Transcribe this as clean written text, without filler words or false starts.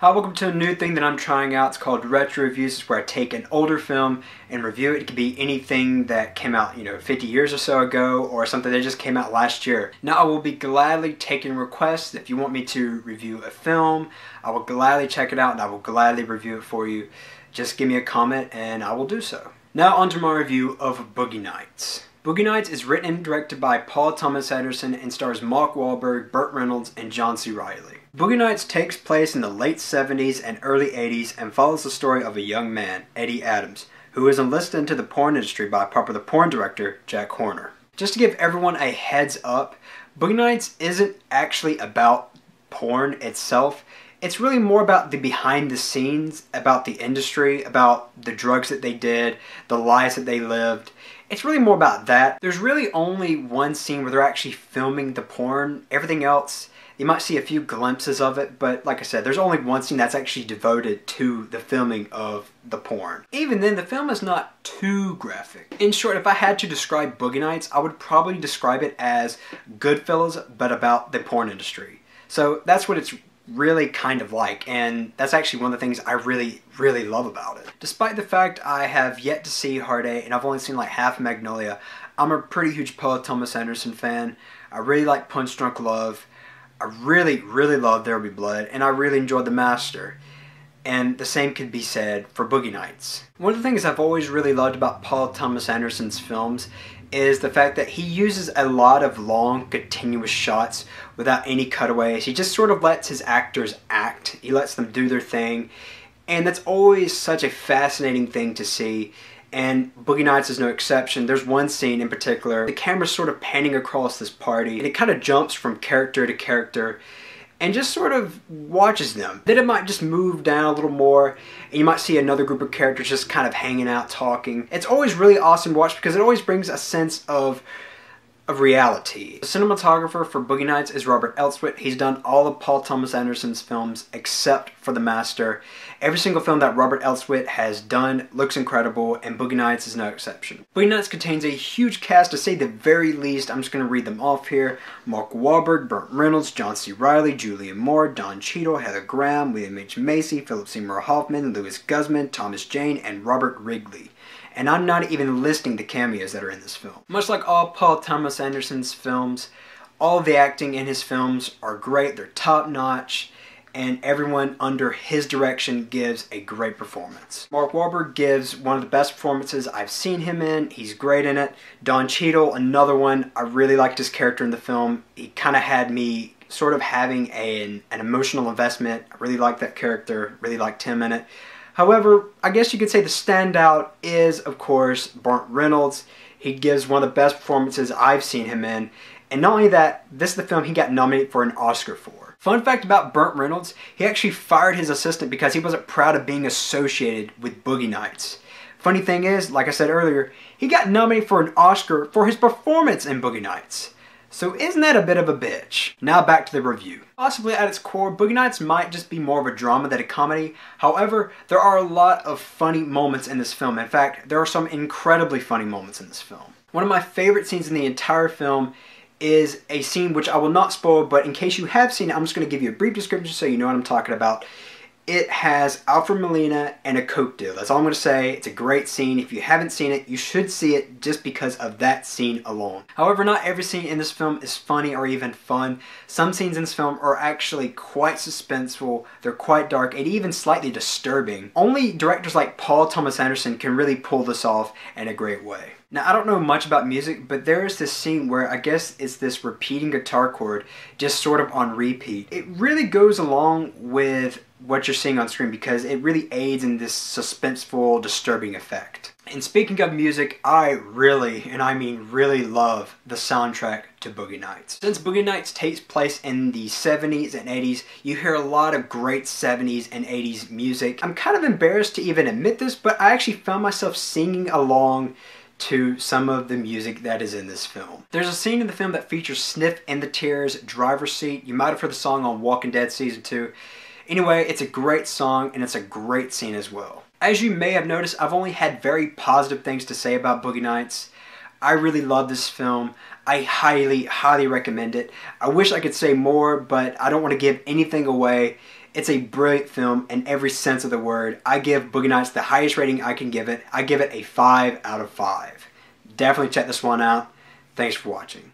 Hi, welcome to a new thing that I'm trying out. It's called Retro Reviews. It's where I take an older film and review it. It could be anything that came out, 50 years or so ago, or something that just came out last year. Now, I will be gladly taking requests. If you want me to review a film, I will gladly check it out and I will gladly review it for you. Just give me a comment and I will do so. Now, on to my review of Boogie Nights. Boogie Nights is written and directed by Paul Thomas Anderson and stars Mark Wahlberg, Burt Reynolds, and John C. Reilly. Boogie Nights takes place in the late 70s and early 80s and follows the story of a young man, Eddie Adams, who is enlisted into the porn industry by popular porn director Jack Horner. Just to give everyone a heads up, Boogie Nights isn't actually about porn itself. It's really more about the behind the scenes, about the industry, about the drugs that they did, the lives that they lived. It's really more about that. There's really only one scene where they're actually filming the porn. Everything else, you might see a few glimpses of it, but like I said, there's only one scene that's actually devoted to the filming of the porn. Even then, the film is not too graphic. In short, if I had to describe Boogie Nights, I would probably describe it as Goodfellas, but about the porn industry. So that's what it's really kind of like, and that's actually one of the things I really love about it. Despite the fact I have yet to see Hard Eight and I've only seen like half Magnolia, I'm a pretty huge Paul Thomas Anderson fan. I really like Punch Drunk Love. I really love There Will Be Blood, and I really enjoyed The Master. And the same could be said for Boogie Nights. One of the things I've always really loved about Paul Thomas Anderson's films is the fact that he uses a lot of long, continuous shots without any cutaways. He just sort of lets his actors act. He lets them do their thing. And that's always such a fascinating thing to see. And Boogie Nights is no exception. There's one scene in particular. The camera's sort of panning across this party, and it kind of jumps from character to character and just sort of watches them. Then it might just move down a little more, and you might see another group of characters just kind of hanging out, talking. It's always really awesome to watch because it always brings a sense of reality. The cinematographer for Boogie Nights is Robert Elswit. He's done all of Paul Thomas Anderson's films except for The Master. Every single film that Robert Elswit has done looks incredible, and Boogie Nights is no exception. Boogie Nights contains a huge cast, to say the very least. I'm just going to read them off here. Mark Wahlberg, Burt Reynolds, John C. Reilly, Julianne Moore, Don Cheadle, Heather Graham, William H. Macy, Philip Seymour Hoffman, Louis Guzman, Thomas Jane, and Robert Wrigley. And I'm not even listing the cameos that are in this film. Much like all Paul Thomas Anderson's films, all of the acting in his films are great. They're top-notch, and everyone under his direction gives a great performance. Mark Wahlberg gives one of the best performances I've seen him in. He's great in it. Don Cheadle, another one. I really liked his character in the film. He kind of had me sort of having an emotional investment. I really liked that character. Really liked him in it. However, I guess you could say the standout is, of course, Burt Reynolds. He gives one of the best performances I've seen him in. And not only that, this is the film he got nominated for an Oscar for. Fun fact about Burt Reynolds, he actually fired his assistant because he wasn't proud of being associated with Boogie Nights. Funny thing is, like I said earlier, he got nominated for an Oscar for his performance in Boogie Nights. So isn't that a bit of a bitch? Now back to the review. Possibly at its core, Boogie Nights might just be more of a drama than a comedy. However, there are a lot of funny moments in this film. In fact, there are some incredibly funny moments in this film. One of my favorite scenes in the entire film is a scene which I will not spoil, but in case you have seen it, I'm just going to give you a brief description so you know what I'm talking about. It has Alfred Molina and a coke deal. That's all I'm going to say. It's a great scene. If you haven't seen it, you should see it just because of that scene alone. However, not every scene in this film is funny or even fun. Some scenes in this film are actually quite suspenseful. They're quite dark and even slightly disturbing. Only directors like Paul Thomas Anderson can really pull this off in a great way. Now, I don't know much about music, but there is this scene where I guess it's this repeating guitar chord just sort of on repeat. It really goes along with what you're seeing on screen because it really aids in this suspenseful, disturbing effect. And speaking of music, I really, and I mean really, love the soundtrack to Boogie Nights. Since Boogie Nights takes place in the 70s and 80s, you hear a lot of great 70s and 80s music. I'm kind of embarrassed to even admit this, but I actually found myself singing along to some of the music that is in this film. There's a scene in the film that features Sniff and the Tears' Driver's Seat. You might have heard the song on Walking Dead Season 2. Anyway, it's a great song and it's a great scene as well. As you may have noticed, I've only had very positive things to say about Boogie Nights. I really love this film. I highly recommend it. I wish I could say more, but I don't want to give anything away. It's a brilliant film in every sense of the word. I give Boogie Nights the highest rating I can give it. I give it a 5 out of 5. Definitely check this one out. Thanks for watching.